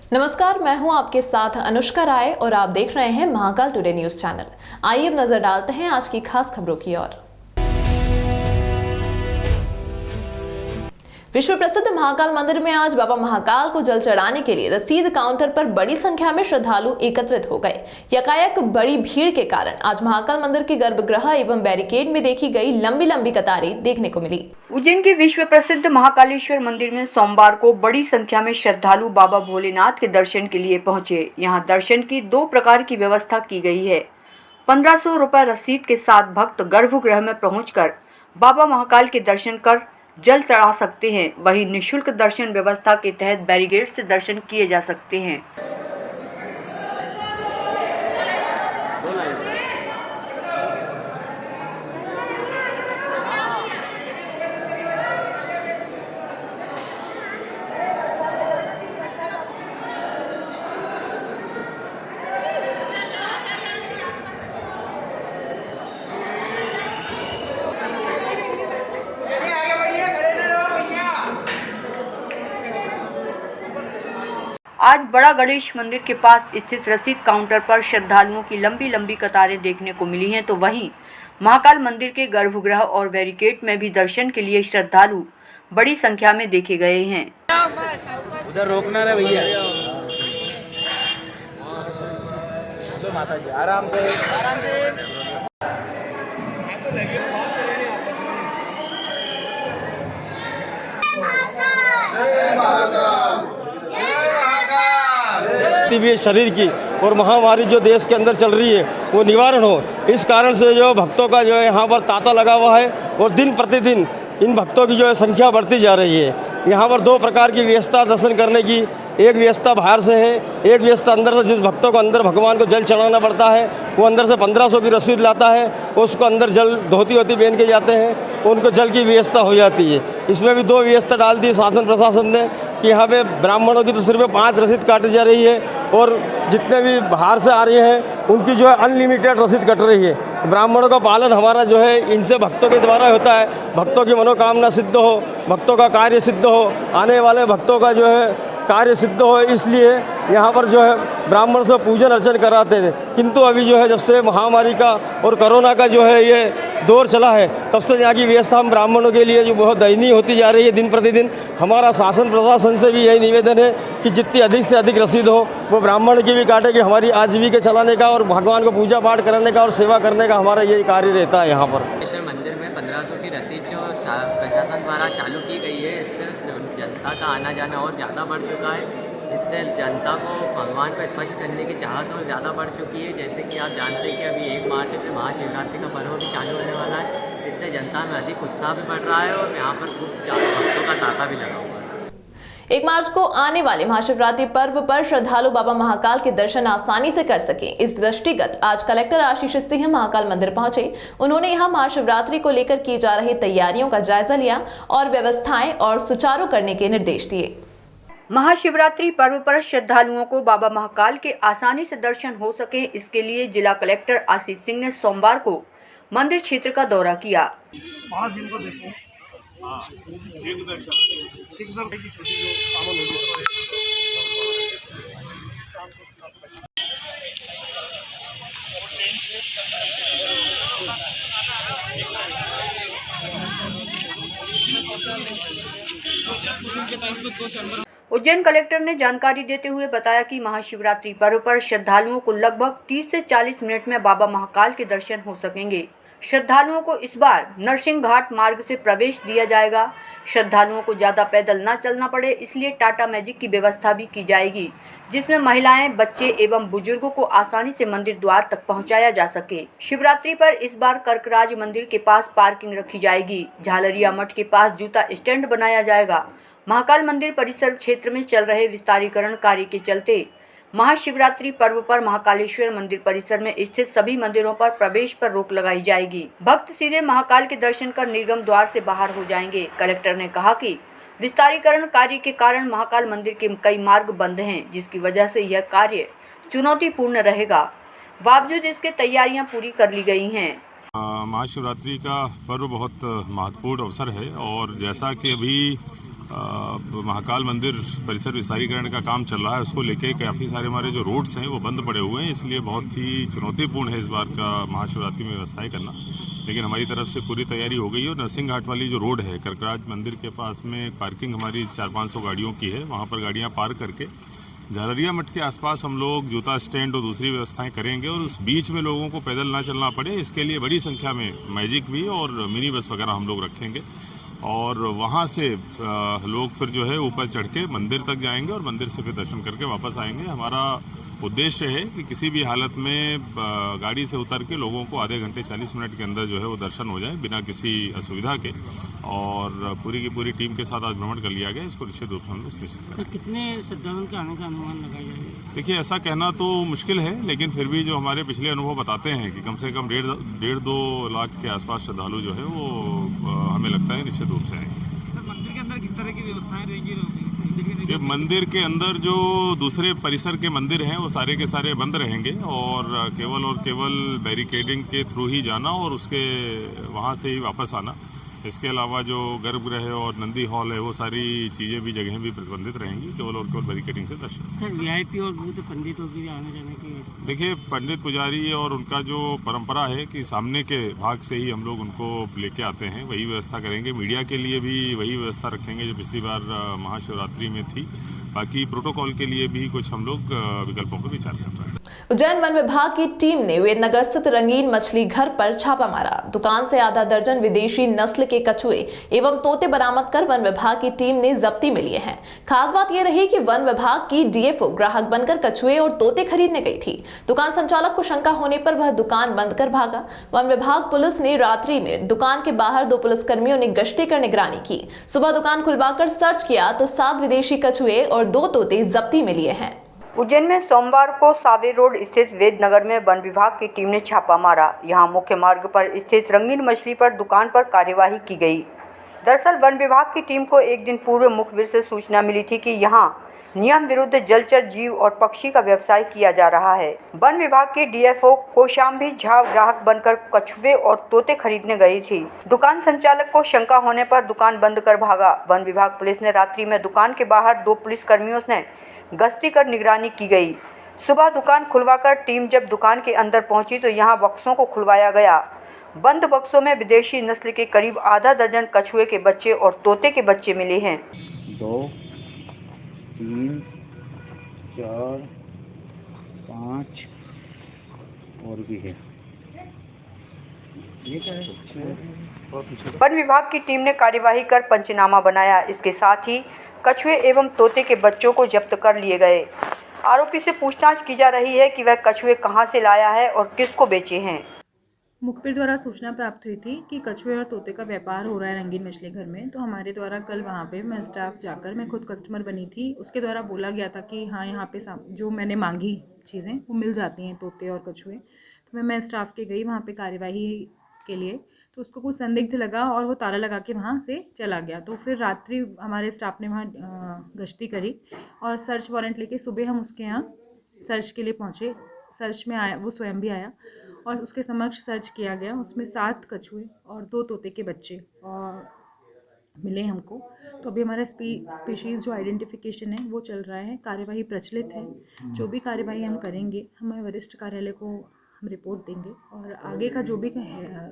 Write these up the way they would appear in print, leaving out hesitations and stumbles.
नमस्कार, मैं हूं आपके साथ अनुष्का राय और आप देख रहे हैं महाकाल टुडे न्यूज चैनल। आइए अब नजर डालते हैं आज की खास खबरों की ओर। विश्व प्रसिद्ध महाकाल मंदिर में आज बाबा महाकाल को जल चढ़ाने के लिए रसीद काउंटर पर बड़ी संख्या में श्रद्धालु एकत्रित हो गए। यकायक बड़ी भीड़ के कारण आज महाकाल मंदिर के गर्भगृह एवं बैरिकेड में देखी गई लंबी लंबी कतारें देखने को मिली। उज्जैन के विश्व प्रसिद्ध महाकालेश्वर मंदिर में सोमवार को बड़ी संख्या में श्रद्धालु बाबा भोलेनाथ के दर्शन के लिए पहुंचे। यहां दर्शन की 2 प्रकार की व्यवस्था की गई है। 1500 रुपए रसीद के साथ भक्त गर्भगृह में पहुंचकर बाबा महाकाल के दर्शन कर जल चढ़ा सकते हैं। वहीं निःशुल्क दर्शन व्यवस्था के तहत बैरिकेड से दर्शन किए जा सकते हैं। आज बड़ा गणेश मंदिर के पास स्थित रसीद काउंटर पर श्रद्धालुओं की लंबी लंबी कतारें देखने को मिली हैं, तो वहीं महाकाल मंदिर के गर्भगृह और बैरिकेड में भी दर्शन के लिए श्रद्धालु बड़ी संख्या में देखे गए हैं। उधर रोकना है भैया, तो माता जी आराम से भी शरीर की और महामारी जो देश के अंदर चल रही है वो निवारण हो, इस कारण से जो भक्तों का जो है यहाँ पर तांता लगा हुआ है और दिन प्रतिदिन इन भक्तों की जो है संख्या बढ़ती जा रही है। यहाँ पर 2 प्रकार की व्यवस्था दर्शन करने की, एक व्यवस्था बाहर से है, एक व्यवस्था अंदर से। जिस भक्तों को अंदर भगवान को जल चढ़ाना पड़ता है वो अंदर से 1500 की रसीद लाता है, उसको अंदर जल धोती पहन के जाते हैं, उनको जल की व्यवस्था हो जाती है। इसमें भी 2 व्यवस्था डाल दी शासन प्रशासन ने कि यहाँ पे ब्राह्मणों की तो सिर्फ 5 रसीद काटी जा रही है और जितने भी बाहर से आ रहे हैं उनकी जो है अनलिमिटेड रसीद कट रही है। ब्राह्मणों का पालन हमारा जो है इनसे भक्तों के द्वारा होता है। भक्तों की मनोकामना सिद्ध हो, भक्तों का कार्य सिद्ध हो, आने वाले भक्तों का जो है कार्य सिद्ध हो, इसलिए यहाँ पर जो है ब्राह्मण से पूजन अर्चन कराते थे। किंतु अभी जो है जब से महामारी का और कोरोना का जो है ये दौर चला है तब से यहाँ की व्यवस्था हम ब्राह्मणों के लिए जो बहुत दयनीय होती जा रही है दिन प्रतिदिन। हमारा शासन प्रशासन से भी यही निवेदन है कि जितनी अधिक से अधिक रसीद हो वो ब्राह्मण की भी काटे कि हमारी आजीविका चलाने का और भगवान को पूजा पाठ करने का और सेवा करने का हमारा यही कार्य रहता है। यहाँ पर मंदिर में 1500 की रसीद जो प्रशासन द्वारा चालू की गई है, इससे जनता का आना जाना और ज़्यादा बढ़ चुका है। इससे जनता को भगवान को स्पर्श करने की चाहत और ज़्यादा बढ़ चुकी है। जैसे कि आप जानते हैं कि अभी 1 मार्च से महाशिवरात्रि का पर्व भी चालू होने वाला है। इससे जनता में अधिक उत्साह भी बढ़ रहा है और यहाँ पर खूब भक्तों का तांता भी लगा हुआ है। 1 मार्च को आने वाले महाशिवरात्रि पर्व पर श्रद्धालु बाबा महाकाल के दर्शन आसानी से कर सकें, इस दृष्टिगत आज कलेक्टर आशीष सिंह महाकाल मंदिर पहुंचे। उन्होंने यहां महाशिवरात्रि को लेकर की जा रही तैयारियों का जायजा लिया और व्यवस्थाएं और सुचारू करने के निर्देश दिए। महाशिवरात्रि पर्व पर श्रद्धालुओं को बाबा महाकाल के आसानी से दर्शन हो सके, इसके लिए जिला कलेक्टर आशीष सिंह ने सोमवार को मंदिर क्षेत्र का दौरा किया। 5 दिन को देखो उज्जैन कलेक्टर ने जानकारी देते हुए बताया कि महाशिवरात्रि पर्व पर श्रद्धालुओं को लगभग 30 से 40 मिनट में बाबा महाकाल के दर्शन हो सकेंगे। श्रद्धालुओं को इस बार नरसिंह घाट मार्ग से प्रवेश दिया जाएगा। श्रद्धालुओं को ज़्यादा पैदल न चलना पड़े, इसलिए टाटा मैजिक की व्यवस्था भी की जाएगी, जिसमें महिलाएं, बच्चे एवं बुजुर्गों को आसानी से मंदिर द्वार तक पहुंचाया जा सके। शिवरात्रि पर इस बार कर्कराज मंदिर के पास पार्किंग रखी जाएगी। झालरिया मठ के पास जूता स्टैंड बनाया जाएगा। महाकाल मंदिर परिसर क्षेत्र में चल रहे विस्तारीकरण कार्य के चलते महाशिवरात्रि पर्व पर महाकालेश्वर मंदिर परिसर में स्थित सभी मंदिरों पर प्रवेश पर रोक लगाई जाएगी। भक्त सीधे महाकाल के दर्शन कर निर्गम द्वार से बाहर हो जाएंगे। कलेक्टर ने कहा कि विस्तारीकरण कार्य के कारण महाकाल मंदिर के कई मार्ग बंद हैं, जिसकी वजह से यह कार्य चुनौतीपूर्ण रहेगा। बावजूद इसके तैयारियां पूरी कर ली गई हैं। महाशिवरात्रि का पर्व बहुत महत्वपूर्ण अवसर है और जैसा कि अभी महाकाल मंदिर परिसर विस्तारीकरण का काम चल रहा है, उसको लेके काफ़ी सारे हमारे जो रोड्स हैं वो बंद पड़े हुए हैं, इसलिए बहुत ही चुनौतीपूर्ण है इस बार का महाशिवरात्रि में व्यवस्थाएं करना। लेकिन हमारी तरफ से पूरी तैयारी हो गई है और नरसिंह घाट वाली जो रोड है करकराज मंदिर के पास में पार्किंग हमारी 400-500 गाड़ियों की है, वहाँ पर गाड़ियाँ पार्क करके झालरिया मठ के आसपास हम लोग जूता स्टैंड और दूसरी व्यवस्थाएं करेंगे और उस बीच में लोगों को पैदल ना चलना पड़े, इसके लिए बड़ी संख्या में मैजिक भी और मिनी बस वगैरह हम लोग रखेंगे और वहाँ से लोग फिर जो है ऊपर चढ़ के मंदिर तक जाएंगे और मंदिर से फिर दर्शन करके वापस आएंगे। हमारा उद्देश्य है कि किसी भी हालत में गाड़ी से उतर के लोगों को आधे घंटे 40 मिनट के अंदर जो है वो दर्शन हो जाए बिना किसी असुविधा के, और पूरी की पूरी टीम के साथ आज भ्रमण कर लिया गया। इसको निश्चित रूप से हम लोग सुनिश्चित करेंगे। कितने श्रद्धालुओं के आने का अनुमान लगाया जाएगा? देखिए, ऐसा कहना तो मुश्किल है, लेकिन फिर भी जो हमारे पिछले अनुभव बताते हैं कि कम से कम 1.5-2 लाख के आसपास श्रद्धालु जो है वो हमें लगता है निश्चित रूप से आएंगे। मंदिर के अंदर किस तरह की व्यवस्थाएं रहेंगी? कि मंदिर के अंदर जो दूसरे परिसर के मंदिर हैं वो सारे के सारे बंद रहेंगे और केवल बैरिकेडिंग के थ्रू ही जाना और उसके वहाँ से ही वापस आना। इसके अलावा जो गर्भगृह और नंदी हॉल है वो सारी चीज़ें भी जगहें भी प्रतिबंधित रहेंगी, केवल बैरिकेडिंग से दर्शन। सर, वीआईपी और बूथ पंडितों के आने जाने की? देखिए, पंडित पुजारी और उनका जो परंपरा है कि सामने के भाग से ही हम लोग उनको लेके आते हैं, वही व्यवस्था करेंगे। मीडिया के लिए भी वही व्यवस्था रखेंगे जो पिछली बार महाशिवरात्रि में थी। बाकी प्रोटोकॉल के लिए भी कुछ हम लोग विकल्पों पर विचार कर रहे हैं। उज्जैन वन विभाग की टीम ने वेदनगर स्थित रंगीन मछली घर पर छापा मारा। दुकान से आधा दर्जन विदेशी नस्ल के कछुए एवं तोते बरामद कर वन विभाग की टीम ने जब्ती में लिए हैं। खास बात यह रही कि वन विभाग की डीएफओ ग्राहक बनकर कछुए और तोते खरीदने गई थी। दुकान संचालक को शंका होने पर वह दुकान बंद कर भागा। वन विभाग पुलिस ने रात्रि में दुकान के बाहर 2 पुलिसकर्मियों ने गश्ती कर निगरानी की। सुबह दुकान खुलवाकर सर्च किया तो 7 विदेशी कछुए और 2 तोते जब्ती में लिए हैं। उज्जैन में सोमवार को सावे रोड स्थित वेदनगर में वन विभाग की टीम ने छापा मारा। यहां मुख्य मार्ग पर स्थित रंगीन मछली पर दुकान पर कार्यवाही की गई। दरअसल वन विभाग की टीम को एक दिन पूर्व मुखबिर से सूचना मिली थी कि यहां नियम विरुद्ध जलचर जीव और पक्षी का व्यवसाय किया जा रहा है। वन विभाग के डीएफओ कौशाम्बी झा ग्राहक बनकर कछुए और तोते खरीदने गई थी। दुकान संचालक को शंका होने पर दुकान बंद कर भागा। वन विभाग पुलिस ने रात्रि में दुकान के बाहर 2 पुलिसकर्मियों ने गश्ती कर निगरानी की गई। सुबह दुकान खुलवाकर टीम जब दुकान के अंदर पहुंची तो यहां बक्सों को खुलवाया गया। बंद बक्सों में विदेशी नस्ल के करीब आधा दर्जन कछुए के बच्चे और तोते के बच्चे मिले हैं। 2, 3, 4, 5 और भी है। वन विभाग की टीम ने कार्यवाही कर पंचनामा बनाया। इसके साथ ही कछुए एवं तोते के बच्चों को जब्त कर लिए गए। आरोपी से पूछताछ की जा रही है कि वह कछुए कहां से लाया है और किसको बेचे हैं। मुखबिर द्वारा सूचना प्राप्त हुई थी कि कछुए और तोते का व्यापार हो रहा है रंगीन मछली घर में। तो हमारे द्वारा कल वहाँ पे मैं स्टाफ जाकर, मैं खुद कस्टमर बनी थी, उसके द्वारा बोला गया था कि हाँ यहाँ पे जो मैंने मांगी चीज़ें वो मिल जाती हैं, तोते और कछुए। तो मैं स्टाफ के गई वहाँ पे कार्यवाही के लिए, तो उसको कुछ संदिग्ध लगा और वो ताला लगा के वहाँ से चला गया। तो फिर रात्रि हमारे स्टाफ ने वहाँ गश्ती करी और सर्च वारंट लेके सुबह हम उसके यहाँ सर्च के लिए पहुँचे। सर्च में आया, वो स्वयं भी आया और उसके समक्ष सर्च किया गया। उसमें 7 कछुए और 2 तोते के बच्चे और मिले हमको। तो अभी हमारा स्पीशीज़ जो आइडेंटिफिकेशन है वो चल रहा है, कार्यवाही प्रचलित है। जो भी कार्यवाही हम करेंगे हमें वरिष्ठ कार्यालय को हम रिपोर्ट देंगे और आगे का जो भी है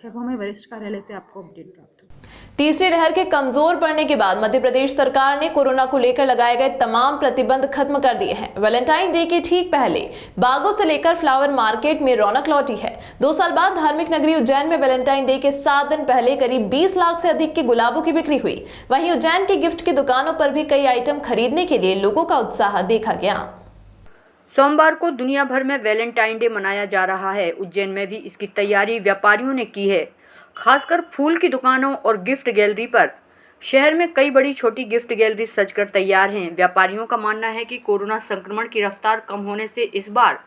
वो हमें वरिष्ठ कार्यालय से आपको अपडेट प्राप्त होगा। तीसरी लहर के कमजोर पड़ने के बाद मध्य प्रदेश सरकार ने कोरोना को लेकर लगाए गए तमाम प्रतिबंध खत्म कर दिए हैं। वैलेंटाइन डे के ठीक पहले बागों से लेकर फ्लावर मार्केट में रौनक लौटी है। 2 साल बाद धार्मिक नगरी उज्जैन में वैलेंटाइन डे के 7 दिन पहले करीब 20 लाख से अधिक के गुलाबों की बिक्री हुई। वहीं उज्जैन की गिफ्ट की दुकानों पर भी कई आइटम खरीदने के लिए लोगों का उत्साह देखा गया। सोमवार को दुनिया भर में वैलेंटाइन डे मनाया जा रहा है। उज्जैन में भी इसकी तैयारी व्यापारियों ने की है, खासकर फूल की दुकानों और गिफ्ट गैलरी पर। शहर में कई बड़ी छोटी गिफ्ट गैलरी सजकर तैयार हैं। व्यापारियों का मानना है कि कोरोना संक्रमण की रफ्तार कम होने से इस बार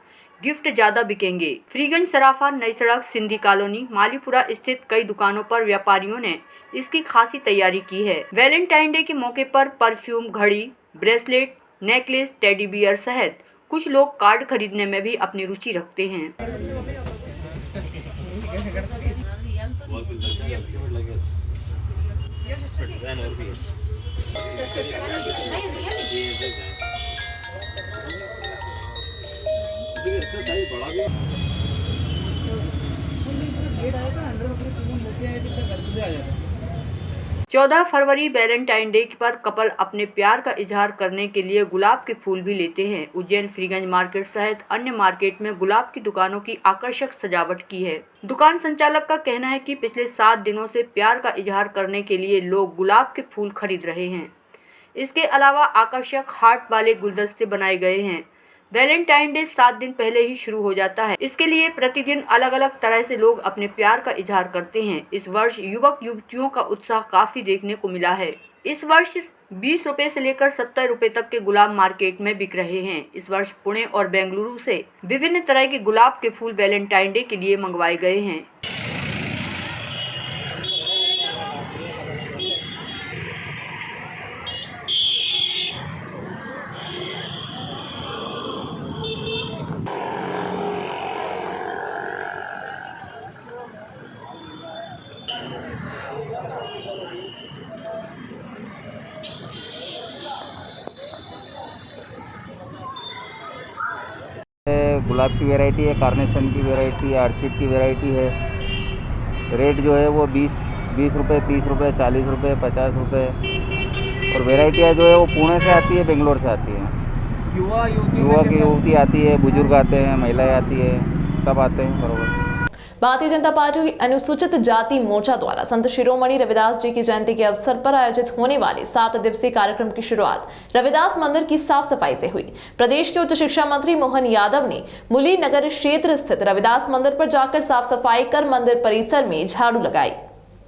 गिफ्ट ज़्यादा बिकेंगे। फ्रीगंज, सराफा, नई सड़क, सिंधी कॉलोनी, मालीपुरा स्थित कई दुकानों पर व्यापारियों ने इसकी खासी तैयारी की है। वैलेंटाइन डे के मौके पर परफ्यूम, घड़ी, ब्रेसलेट, नेकलेस, टेडी बियर सहित कुछ लोग कार्ड खरीदने में भी अपनी रुचि रखते हैं। चौदह फरवरी वैलेंटाइन डे पर कपल अपने प्यार का इजहार करने के लिए गुलाब के फूल भी लेते हैं। उज्जैन फ्रीगंज मार्केट सहित अन्य मार्केट में गुलाब की दुकानों की आकर्षक सजावट की है। दुकान संचालक का कहना है कि पिछले 7 दिनों से प्यार का इजहार करने के लिए लोग गुलाब के फूल खरीद रहे हैं। इसके अलावा आकर्षक हार्ट वाले गुलदस्ते बनाए गए हैं। वैलेंटाइन डे 7 दिन पहले ही शुरू हो जाता है। इसके लिए प्रतिदिन अलग अलग तरह से लोग अपने प्यार का इजहार करते हैं। इस वर्ष युवक युवतियों का उत्साह काफी देखने को मिला है। इस वर्ष 20 रुपए से लेकर 70 रुपए तक के गुलाब मार्केट में बिक रहे हैं। इस वर्ष पुणे और बेंगलुरु से विभिन्न तरह के गुलाब के फूल वैलेंटाइन डे के लिए मंगवाए गए हैं। गुलाब की वैरायटी है, कार्नेशन की वैरायटी है, अर्चिड की वैरायटी है। रेट जो है वो 20 रुपये, 30 रुपये, 40 रुपये, 50 रुपये। और वैरायटियाँ जो है वो पुणे से आती है, बेंगलोर से आती है। युवा की युवती आती है, बुजुर्ग आते हैं, महिलाएं आती है, सब आते हैं। बराबर। भारतीय जनता पार्टी अनुसूचित जाति मोर्चा द्वारा संत शिरोमणि रविदास जी की जयंती के अवसर पर आयोजित होने वाले 7 दिवसीय कार्यक्रम की शुरुआत रविदास मंदिर की साफ सफाई से हुई। प्रदेश के उच्च शिक्षा मंत्री मोहन यादव ने मुली नगर क्षेत्र स्थित रविदास मंदिर पर जाकर साफ सफाई कर मंदिर परिसर में झाड़ू लगाई।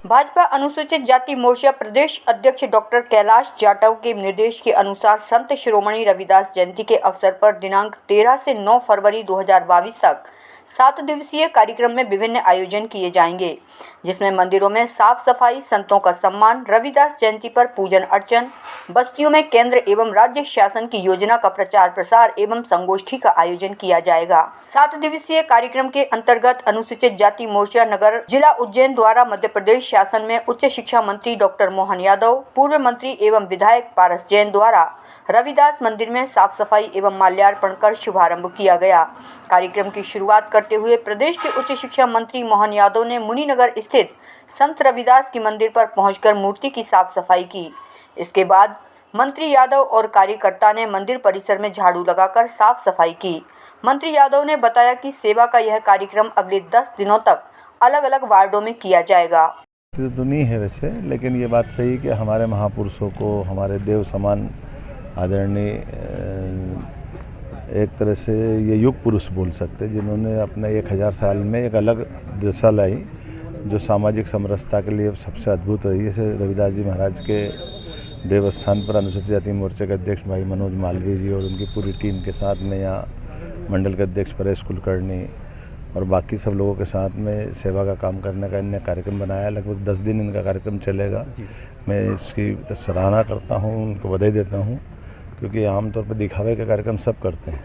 भाजपा अनुसूचित जाति मोर्चा प्रदेश अध्यक्ष डॉक्टर कैलाश जाटव के निर्देश के अनुसार संत शिरोमणि रविदास जयंती के अवसर पर दिनांक 13 से 9 फरवरी 2022 तक 7 दिवसीय कार्यक्रम में विभिन्न आयोजन किए जाएंगे, जिसमें मंदिरों में साफ सफाई, संतों का सम्मान, रविदास जयंती पर पूजन अर्चन, बस्तियों में केंद्र एवं राज्य शासन की योजना का प्रचार प्रसार एवं संगोष्ठी का आयोजन किया जाएगा। 7 दिवसीय कार्यक्रम के अंतर्गत अनुसूचित जाति मोर्चा नगर जिला उज्जैन द्वारा मध्य प्रदेश शासन में उच्च शिक्षा मंत्री डॉक्टर मोहन यादव, पूर्व मंत्री एवं विधायक पारस जैन द्वारा रविदास मंदिर में साफ सफाई एवं माल्यार्पण कर शुभारंभ किया गया। कार्यक्रम की शुरुआत करते हुए प्रदेश के उच्च शिक्षा मंत्री मोहन यादव ने मुनीनगर स्थित संत रविदास की मंदिर पर पहुंचकर मूर्ति की साफ सफाई की। इसके बाद मंत्री यादव और कार्यकर्ता ने मंदिर परिसर में झाड़ू लगाकर साफ सफाई की। मंत्री यादव ने बताया कि सेवा का यह कार्यक्रम अगले 10 दिनों तक अलग अलग वार्डों में किया जाएगा। तो नहीं है वैसे, लेकिन ये बात सही कि हमारे महापुरुषों को, हमारे देव समान आदरणीय एक तरह से ये युग पुरुष बोल सकते, जिन्होंने अपने 1000 साल में एक अलग दिशा लाई जो सामाजिक समरसता के लिए सबसे अद्भुत रही है। जैसे रविदास जी महाराज के देवस्थान पर अनुसूचित जाति मोर्चे के अध्यक्ष भाई मनोज मालवीय जी और उनकी पूरी टीम के साथ में यहाँ मंडल के अध्यक्ष परेश कुलकर्णी और बाकी सब लोगों के साथ में सेवा का काम करने का इन्हें कार्यक्रम बनाया। लगभग 10 दिन इनका कार्यक्रम चलेगा। मैं इसकी सराहना करता हूँ, उनको बधाई देता हूँ, क्योंकि आमतौर पर दिखावे के कार्यक्रम सब करते हैं,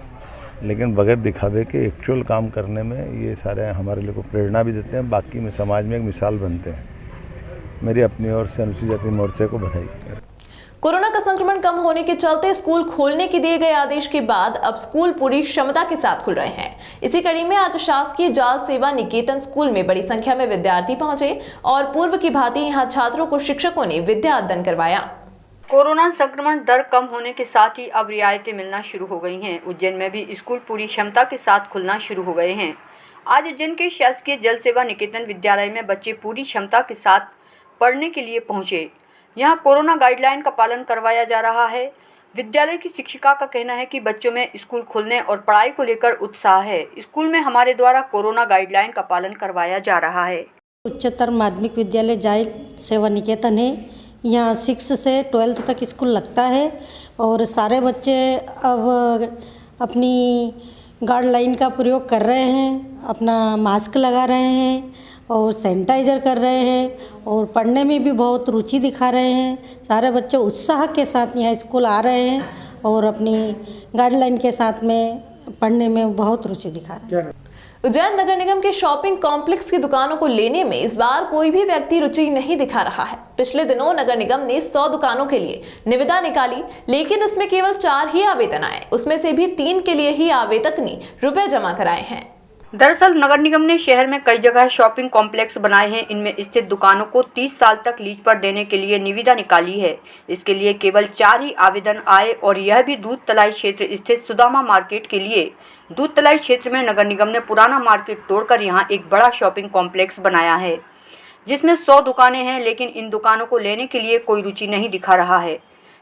लेकिन बगैर दिखावे के एक्चुअल काम करने में ये सारे हमारे लिए को प्रेरणा भी देते हैं, बाकी में समाज में एक मिसाल बनते हैं। मेरी अपनी ओर से अनुसूचित जाति मोर्चे को बधाई। कोरोना का संक्रमण कम होने के चलते स्कूल खोलने के दिए गए आदेश के बाद अब स्कूल पूरी क्षमता के साथ खुल रहे हैं। इसी कड़ी में आज शासकीय जाल सेवा निकेतन स्कूल में बड़ी संख्या में विद्यार्थी पहुंचे और पूर्व की भांति यहां छात्रों को शिक्षकों ने विद्या अध्ययन करवाया। कोरोना संक्रमण दर कम होने के साथ ही अब रियायतें मिलना शुरू हो गई हैं। उज्जैन में भी स्कूल पूरी क्षमता के साथ खुलना शुरू हो गए हैं। आज उज्जैन के शासकीय जल सेवा निकेतन विद्यालय में बच्चे पूरी क्षमता के साथ पढ़ने के लिए पहुंचे। यहां कोरोना गाइडलाइन का पालन करवाया जा रहा है। विद्यालय की शिक्षिका का कहना है कि बच्चों में स्कूल खुलने और पढ़ाई को लेकर उत्साह है। स्कूल में हमारे द्वारा कोरोना गाइडलाइन का पालन करवाया जा रहा है। उच्चतर माध्यमिक विद्यालय जाल सेवा निकेतन है। यहाँ 6 से 12th तक स्कूल लगता है और सारे बच्चे अब अपनी गाइडलाइन का प्रयोग कर रहे हैं, अपना मास्क लगा रहे हैं और सैनिटाइज़र कर रहे हैं और पढ़ने में भी बहुत रुचि दिखा रहे हैं। सारे बच्चे उत्साह के साथ यहाँ स्कूल आ रहे हैं और अपनी गाइडलाइन के साथ में पढ़ने में बहुत रुचि दिखा रहे हैं। उज्जैन नगर निगम के शॉपिंग कॉम्प्लेक्स की दुकानों को लेने में इस बार कोई भी व्यक्ति रुचि नहीं दिखा रहा है। पिछले दिनों नगर निगम ने 100 दुकानों के लिए निविदा निकाली, लेकिन इसमें केवल 4 ही आवेदन आए। उसमें से भी 3 के लिए ही आवेदक ने रुपए जमा कराए हैं। दरअसल नगर निगम ने शहर में कई जगह शॉपिंग कॉम्प्लेक्स बनाए हैं। इनमें स्थित दुकानों को 30 साल तक लीज पर देने के लिए निविदा निकाली है। इसके लिए केवल 4 ही आवेदन आए और यह भी दूध तलाई क्षेत्र स्थित सुदामा मार्केट के लिए। दूध तलाई क्षेत्र में नगर निगम ने पुराना मार्केट तोड़कर यहां एक बड़ा शॉपिंग कॉम्प्लेक्स बनाया है, जिसमें 100 दुकानें हैं, लेकिन इन दुकानों को लेने के लिए कोई रुचि नहीं दिखा रहा है।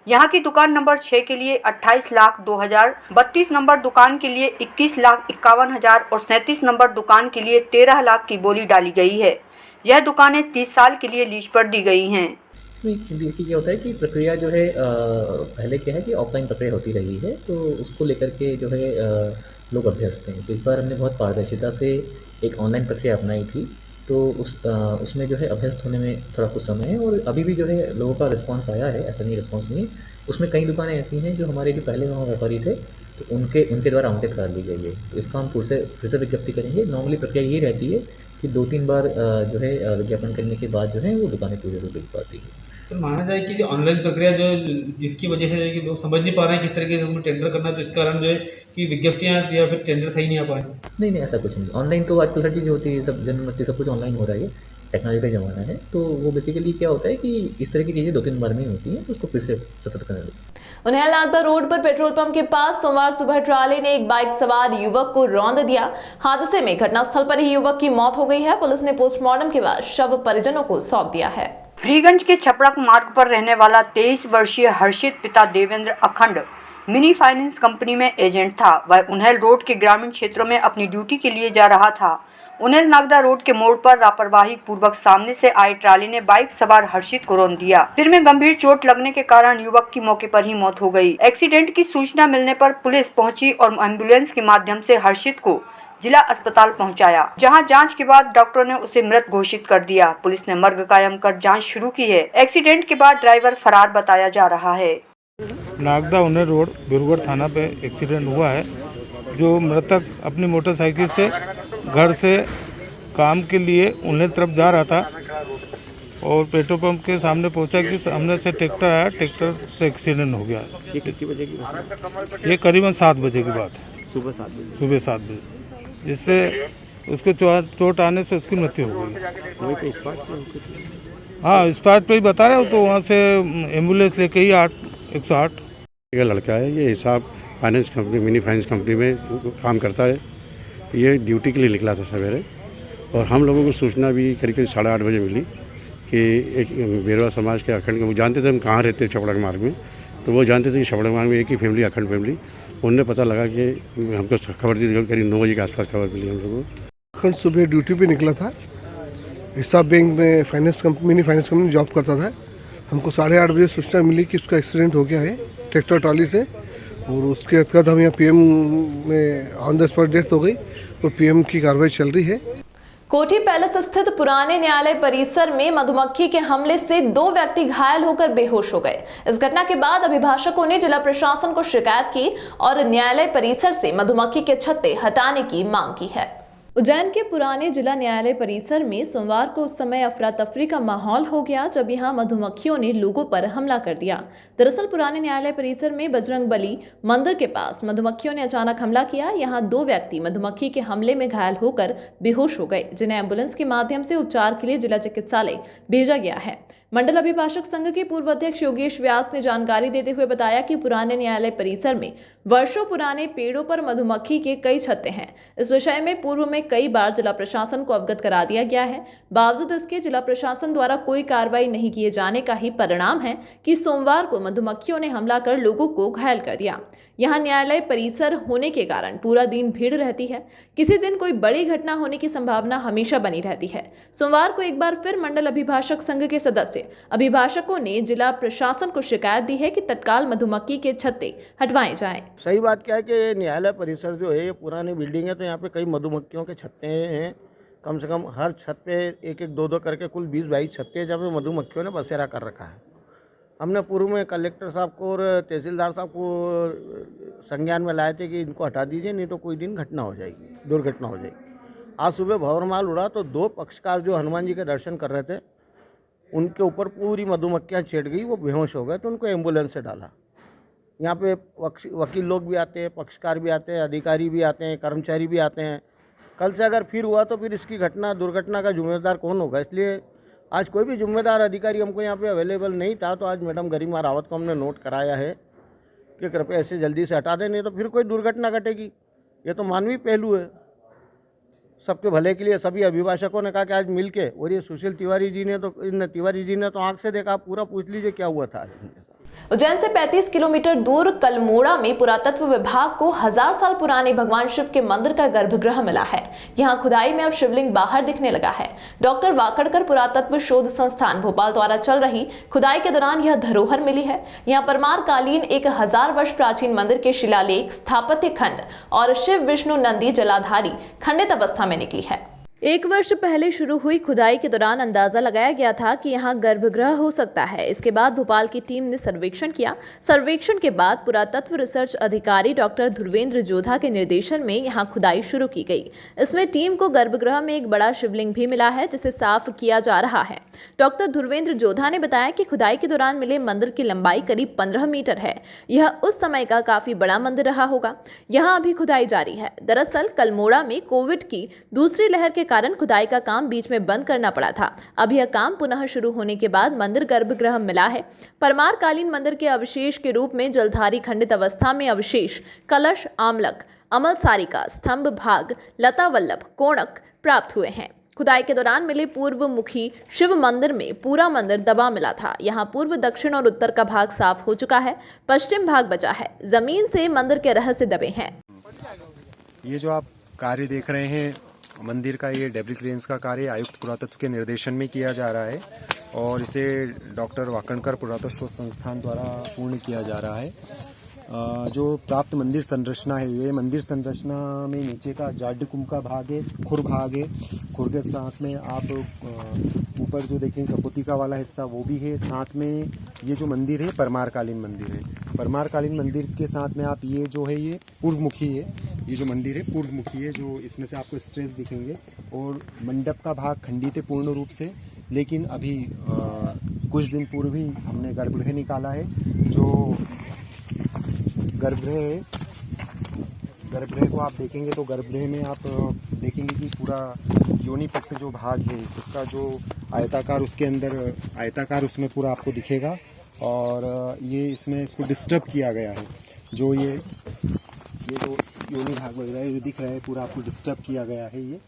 यहाँ की दुकान नंबर 6 के लिए 28,02,000, 32 नंबर दुकान के लिए 21,51,000 और 37 नंबर दुकान के लिए 13 लाख की बोली डाली गई है। यह दुकानें 30 साल के लिए लीज पर दी गई हैं। देखिए क्या होता है कि प्रक्रिया जो है पहले क्या है कि ऑफलाइन प्रक्रिया होती रही है, तो उसको लेकर के जो है लोग अभ्यस्त हैं। तो इस बार हमने बहुत पारदर्शिता से एक ऑनलाइन प्रक्रिया अपनाई थी, तो उसमें जो है अभ्यस्त होने में थोड़ा कुछ समय है और अभी भी जो है लोगों का रिस्पांस आया है, ऐसा नहीं रिस्पांस नहीं। उसमें कई दुकानें ऐसी हैं जो हमारे जो पहले वहाँ व्यापारी थे, तो उनके द्वारा आवंटित करा दी गई है। तो इसका हम फिर से विज्ञप्ति करेंगे। नॉर्मली प्रक्रिया ये रहती है कि 2-3 बार जो है विज्ञापन करने के बाद जो है वो दुकानें पूरी रूप बिक पाती है। तो माना जाए कि जो ऑनलाइन प्रक्रिया जो जिसकी वजह से कि लोग समझ नहीं पा रहे हैं किस तरीके से उनको टेंडर करना, तो इस कारण जो है कि विज्ञप्तियाँ या फिर टेंडर सही नहीं आ पाए। नहीं, ऐसा कुछ नहीं। ऑनलाइन तो आजकल हर चीज़ होती है, सब जनमस्ती सब कुछ ऑनलाइन हो रहा है, टेक्नोलॉजी का ज़माना है। तो वो बेसिकली क्या होता है कि इस तरह की चीज़ें 2-3 बार में ही होती हैं, तो उसको फिर से सतत करना चाहिए। उन्हें नागदा रोड पर पेट्रोल पंप के पास सोमवार सुबह ट्राली ने एक बाइक सवार युवक को रौंद दिया। हादसे में घटनास्थल पर ही युवक की मौत हो गई है। पुलिस ने पोस्टमार्टम के बाद शव परिजनों को सौंप दिया है। फ्रीगंज के छपड़क मार्ग पर रहने वाला 23 वर्षीय हर्षित पिता देवेंद्र अखंड मिनी फाइनेंस कंपनी में एजेंट था। वह उन्हेल रोड के ग्रामीण क्षेत्रों में अपनी ड्यूटी के लिए जा रहा था। उन्हेल नागदा रोड के मोड़ पर लापरवाही पूर्वक सामने से आई ट्राली ने बाइक सवार हर्षित को रौंद दिया। सिर में गंभीर चोट लगने के कारण युवक की मौके पर ही मौत हो गई। एक्सीडेंट की सूचना मिलने पर पुलिस पहुंची और एम्बुलेंस के माध्यम से हर्षित को जिला अस्पताल पहुंचाया, जहां जांच के बाद डॉक्टरों ने उसे मृत घोषित कर दिया। पुलिस ने मर्ग कायम कर जांच शुरू की है। एक्सीडेंट के बाद ड्राइवर फरार बताया जा रहा है। नागदा उन्हेल रोड बिरगढ़ थाना पे एक्सीडेंट हुआ है, जो मृतक अपनी मोटरसाइकिल से घर से काम के लिए उन्हेल तरफ जा रहा था और पेट्रोल पंप के सामने पहुंचा कि सामने से ट्रैक्टर आया, ट्रैक्टर से एक्सीडेंट हो गया। ये कितनी बजे की बात है? ये करीबन 7 बजे की बात है, सुबह 7 बजे। सुबह 7 बजे, जिससे उसको चोट आने से उसकी मृत्यु हो गई। वही पे स्पॉट हाँ, स्पॉट पे ही बता रहे हो, तो वहाँ से एम्बुलेंस लेके ही 108। ये लड़का है, ये हिसाब finance company mini finance company में काम करता है। ये ड्यूटी के लिए निकला था सवेरे और हम लोगों को सूचना भी करीब 8:30 बजे मिली कि एक बेरवा समाज के अखंड, वो जानते थे हम कहाँ रहते हैं छपड़क मार्ग में, तो वो जानते थे कि छपड़क मार्ग में एक ही फैमिली अखंड फैमिली। उनने पता लगा कि हमको खबर दी, करीब 9 बजे के आसपास खबर मिली हम लोगों को। अखंड सुबह ड्यूटी पे निकला था, हिसाब बैंक में finance company mini finance company में जॉब करता था। हमको 8:30 बजे सूचना मिली कि उसका एक्सीडेंट हो गया है ट्रैक्टर ट्रॉली से, और उसके बाद हम यहाँ पीएम में ऑन द स्पॉट डेथ हो गई, तो पीएम की कार्रवाई चल रही है। कोठी पैलेस स्थित पुराने न्यायालय परिसर में मधुमक्खी के हमले से 2 व्यक्ति घायल होकर बेहोश हो गए। इस घटना के बाद अभिभाषकों ने जिला प्रशासन को शिकायत की और न्यायालय परिसर से मधुमक्खी के छत्ते हटाने की मांग की है। उज्जैन के पुराने जिला न्यायालय परिसर में सोमवार को उस समय अफरा तफरी का माहौल हो गया जब यहां मधुमक्खियों ने लोगों पर हमला कर दिया। दरअसल पुराने न्यायालय परिसर में बजरंगबली मंदिर के पास मधुमक्खियों ने अचानक हमला किया। यहां 2 व्यक्ति मधुमक्खी के हमले में घायल होकर बेहोश हो गए, जिन्हें एम्बुलेंस के माध्यम से उपचार के लिए जिला चिकित्सालय भेजा गया है। मंडल अभिभाषक संघ के पूर्व अध्यक्ष योगेश व्यास ने जानकारी देते हुए बताया कि पुराने न्यायालय परिसर में वर्षों पुराने पेड़ों पर मधुमक्खी के कई छत्ते हैं। इस विषय में पूर्व में कई बार जिला प्रशासन को अवगत करा दिया गया है। बावजूद इसके जिला प्रशासन द्वारा कोई कार्रवाई नहीं किए जाने का ही परिणाम है कि सोमवार को मधुमक्खियों ने हमला कर लोगों को घायल कर दिया। यहाँ न्यायालय परिसर होने के कारण पूरा दिन भीड़ रहती है। किसी दिन कोई बड़ी घटना होने की संभावना हमेशा बनी रहती है। सोमवार को एक बार फिर मंडल अभिभाषक संघ के सदस्य अभिभाषकों ने जिला प्रशासन को शिकायत दी है कि तत्काल मधुमक्खी के छत्ते हटवाए जाएं। सही बात क्या है कि न्यायालय परिसर जो है ये पुरानी बिल्डिंग है, तो यहाँ पे कई मधुमक्खियों के छत्ते हैं। कम से कम हर छत पे 1-1, 2-2 करके कुल 20-22 छत्ते हैं जहाँ पे मधुमक्खियों ने बसेरा कर रखा है। हमने पूर्व में कलेक्टर साहब को और तहसीलदार साहब को संज्ञान में लाए थे कि इनको हटा दीजिए, नहीं तो कोई दिन घटना हो जाएगी, दुर्घटना हो जाएगी। आज सुबह भंवरमाल उड़ा तो 2 पक्षकार जो हनुमान जी के दर्शन कर रहे थे उनके ऊपर पूरी मधुमक्खियाँ चढ़ गई, वो बेहोश हो गए, तो उनको एम्बुलेंस से डाला। यहाँ पे वकील लोग भी आते हैं, पक्षकार भी आते हैं, अधिकारी भी आते हैं, कर्मचारी भी आते हैं। कल से अगर फिर हुआ तो फिर इसकी दुर्घटना का जिम्मेदार कौन होगा? इसलिए आज कोई भी जिम्मेदार अधिकारी हमको यहाँ पे अवेलेबल नहीं था, तो आज मैडम गरिमा रावत को हमने नोट कराया है कि कृपया ऐसे जल्दी से हटा दें, नहीं तो फिर कोई दुर्घटना घटेगी। ये तो मानवीय पहलू है, सबके भले के लिए। सभी अभिभाषकों ने कहा कि आज मिलके, और ये सुशील तिवारी जी ने तो आंख से देखा, आप पूरा पूछ लीजिए क्या हुआ था। उज्जैन से 35 किलोमीटर दूर कलमोड़ा में पुरातत्व विभाग को 1000 साल पुराने भगवान शिव के मंदिर का गर्भगृह मिला है। यहां खुदाई में अब शिवलिंग बाहर दिखने लगा है। डॉक्टर वाकड़कर पुरातत्व शोध संस्थान भोपाल द्वारा चल रही खुदाई के दौरान यह धरोहर मिली है। यहां परमार कालीन एक 1000 वर्ष प्राचीन मंदिर के शिलालेख, स्थापत्य खंड और शिव विष्णु नंदी जलाधारी खंडित अवस्था में निकली है। 1 वर्ष पहले शुरू हुई खुदाई के दौरान अंदाजा लगाया गया था कि यहां गर्भगृह हो सकता है। इसके बाद भोपाल की टीम ने सर्वेक्षण किया। सर्वेक्षण के बाद पुरातत्व रिसर्च अधिकारी डॉक्टर ध्रुवेंद्र जोधा के निर्देशन में यहां खुदाई शुरू की गई। इसमें टीम को गर्भगृह में एक बड़ा शिवलिंग भी मिला है, जिसे साफ किया जा रहा है। डॉक्टर ध्रुवेंद्र जोधा ने बताया कि खुदाई के दौरान मिले मंदिर की लंबाई करीब 15 मीटर है। यह उस समय का काफी बड़ा मंदिर रहा होगा। यहाँ अभी खुदाई जारी है। दरअसल कलमोड़ा में कोविड की दूसरी लहर के कारण खुदाई का काम बीच में बंद करना पड़ा था। अब यह काम पुनः शुरू होने के बाद मंदिर गर्भगृह मिला है। परमार कालीन मंदिर के अवशेष के रूप में जलधारी खंडित अवस्था में अवशेष, कलश, आमलक, अमल सारिका, स्तंभ भाग, लता वल्लभ, कोणक प्राप्त हुए हैं। खुदाई के दौरान मिले पूर्व मुखी शिव मंदिर में पूरा मंदिर दबा मिला था। यहाँ पूर्व, दक्षिण और उत्तर का भाग साफ हो चुका है, पश्चिम भाग बचा है। जमीन से मंदिर के रहस्य दबे हैं। ये जो आप कार्य देख रहे हैं मंदिर का, ये डेब्री क्लियरेंस का कार्य आयुक्त पुरातत्व के निर्देशन में किया जा रहा है और इसे डॉक्टर वाकड़कर पुरातत्व शोध संस्थान द्वारा पूर्ण किया जा रहा है। जो प्राप्त मंदिर संरचना है, ये मंदिर संरचना में नीचे का जाड्डकुम का भाग है, खुर भाग है। खुर के साथ में आप ऊपर जो देखेंगे कपोतिका वाला हिस्सा वो भी है। साथ में ये जो मंदिर है परमार कालीन मंदिर है। परमार कालीन मंदिर के साथ में आप ये जो है ये पूर्वमुखी है। ये जो मंदिर है पूर्वमुखी है, जो इसमें से आपको स्ट्रेस दिखेंगे। और मंडप का भाग खंडित है पूर्ण रूप से, लेकिन अभी कुछ दिन पूर्व ही हमने गर्भगृह निकाला है। जो गर्भगृह को आप देखेंगे तो गर्भगृह में आप देखेंगे कि पूरा योनि पट्ट जो भाग है उसका जो आयताकार, उसके अंदर आयताकार उसमें पूरा आपको दिखेगा। और ये इसमें इसको डिस्टर्ब किया गया है। जो ये जो योनि भाग वगैरह ये दिख रहा है पूरा आपको डिस्टर्ब किया गया है। ये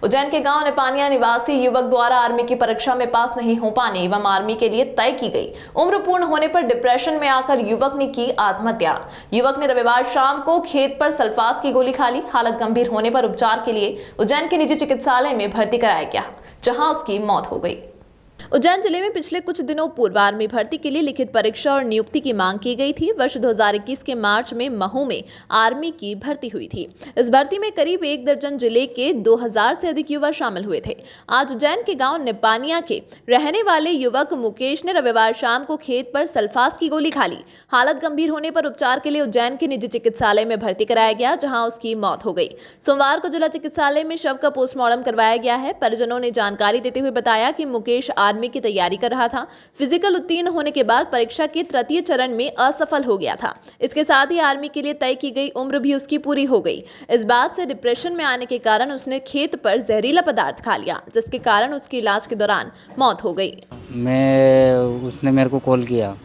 उज्जैन के गांव नेपानिया निवासी युवक द्वारा आर्मी की परीक्षा में पास नहीं हो पाने एवं आर्मी के लिए तय की गई उम्र पूर्ण होने पर डिप्रेशन में आकर युवक ने की आत्महत्या। युवक ने रविवार शाम को खेत पर सल्फास की गोली खा ली। हालत गंभीर होने पर उपचार के लिए उज्जैन के निजी चिकित्सालय में भर्ती कराया गया, जहां उसकी मौत हो गई। उज्जैन जिले में पिछले कुछ दिनों पूर्व आर्मी भर्ती के लिए लिखित परीक्षा और नियुक्ति की मांग की गई थी। वर्ष 2021 के मार्च में महू में आर्मी की भर्ती हुई थी। इस भर्ती में करीब 1 दर्जन जिले के 2000 से अधिक युवा शामिल हुए थे। आज उज्जैन के गांव नेपानिया के रहने वाले युवक मुकेश ने रविवार शाम को खेत पर सल्फास की गोली खा ली। हालत गंभीर होने पर उपचार के लिए उज्जैन के निजी चिकित्सालय में भर्ती कराया गया, जहाँ उसकी मौत हो गई। सोमवार को जिला चिकित्सालय में शव का पोस्टमार्टम करवाया गया है। परिजनों ने जानकारी देते हुए बताया कि मुकेश आर्मी की तैयारी कर रहा था। फिजिकल उत्तीर्ण होने के बाद परीक्षा के तृतीय चरण में असफल हो गया था। इसके साथ ही आर्मी के लिए तय की गई उम्र भी उसकी पूरी हो गई। इस बात से डिप्रेशन में आने के कारण उसने खेत पर जहरीला पदार्थ खा लिया, जिसके कारण उसकी इलाज के दौरान मौत हो गई। उसने मेरे को कॉल किया,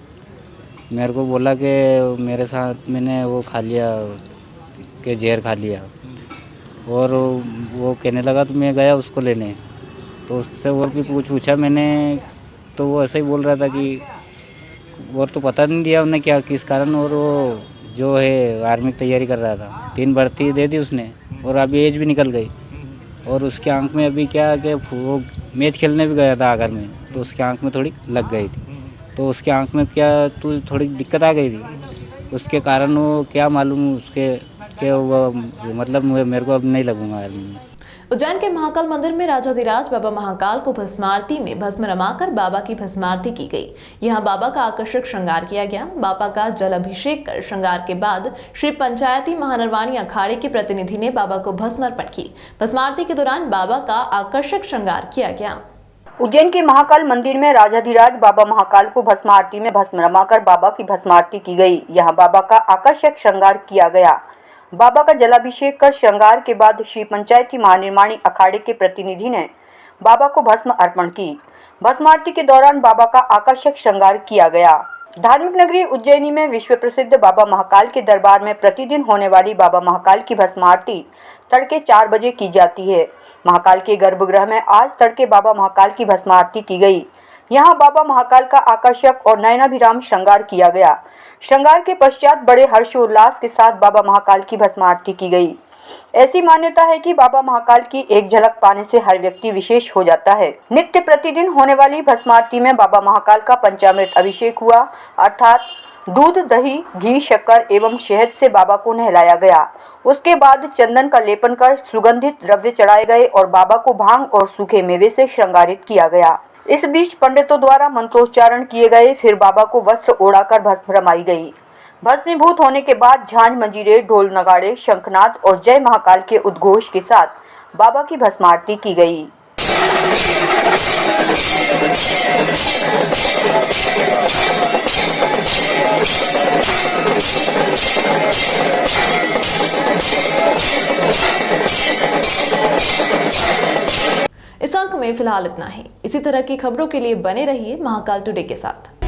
मेरे को बोला कि मेरे साथ मैंने वो खा लिया, कि जहर खा लिया। और वो कहने लगा तो मैं गया उसको लेने, तो उससे और भी पूछा मैंने, तो वो ऐसा ही बोल रहा था कि और तो पता नहीं दिया उन्हें क्या किस कारण। और वो जो है आर्मी की तैयारी कर रहा था, 3 भर्ती दे दी उसने और अभी एज भी निकल गई। और उसके आंख में अभी क्या कि वो मैच खेलने भी गया था आगर में, तो उसके आंख में थोड़ी लग गई थी। तो उसके आंख में क्या थोड़ी दिक्कत आ गई थी, उसके कारण वो क्या मालूम उसके क्या वो मतलब मेरे को अब नहीं लगूंगा आर्मी में। उज्जैन के महाकाल मंदिर में राजाधिराज बाबा महाकाल को भस्म आरती में भस्म रमाकर बाबा की भस्म आरती की गई। यहां बाबा का आकर्षक श्रृंगार किया गया। बाबा का जल अभिषेक कर श्रृंगार के बाद श्री पंचायती महानरवाणी अखाड़े के प्रतिनिधि ने बाबा को भस्म अर्पण की। भस्म आरती के दौरान बाबा का आकर्षक श्रृंगार किया गया। उज्जैन के महाकाल मंदिर में राजाधिराज बाबा महाकाल को भस्म आरती में भस्म रमाकर बाबा की भस्म आरती की गई। यहां बाबा का आकर्षक श्रृंगार किया गया। बाबा का जलाभिषेक कर श्रृंगार के बाद श्री पंचायती महानिर्माणी अखाड़े के प्रतिनिधि ने बाबा को भस्म अर्पण की। भस्म आरती के दौरान बाबा का आकर्षक श्रृंगार किया गया। धार्मिक नगरी उज्जैनी में विश्व प्रसिद्ध बाबा महाकाल के दरबार में प्रतिदिन होने वाली बाबा महाकाल की भस्म आरती तड़के 4 बजे की जाती है। महाकाल के गर्भगृह में आज तड़के बाबा महाकाल की भस्म आरती की गई। यहाँ बाबा महाकाल का आकर्षक और नयनाभिराम श्रृंगार किया गया। श्रृंगार के पश्चात बड़े हर्षोल्लास के साथ बाबा महाकाल की भस्म आरती की गई। ऐसी मान्यता है कि बाबा महाकाल की एक झलक पाने से हर व्यक्ति विशेष हो जाता है। नित्य प्रतिदिन होने वाली भस्म आरती में बाबा महाकाल का पंचामृत अभिषेक हुआ, अर्थात दूध, दही, घी, शक्कर एवं शहद से बाबा को नहलाया गया। उसके बाद चंदन का लेपन कर सुगंधित द्रव्य चढ़ाए गए और बाबा को भांग और सूखे मेवे से श्रृंगारित किया गया। इस बीच पंडितों द्वारा मंत्रोच्चारण किए गए, फिर बाबा को वस्त्र ओढ़ाकर भस्म रमाई गई। भस्मीभूत होने के बाद झांझ, मंजीरे, ढोल, नगाड़े, शंखनाद और जय महाकाल के उद्घोष के साथ बाबा की भस्म आरती की गई। इस अंक में फिलहाल इतना ही। इसी तरह की खबरों के लिए बने रहिए महाकाल टुडे के साथ।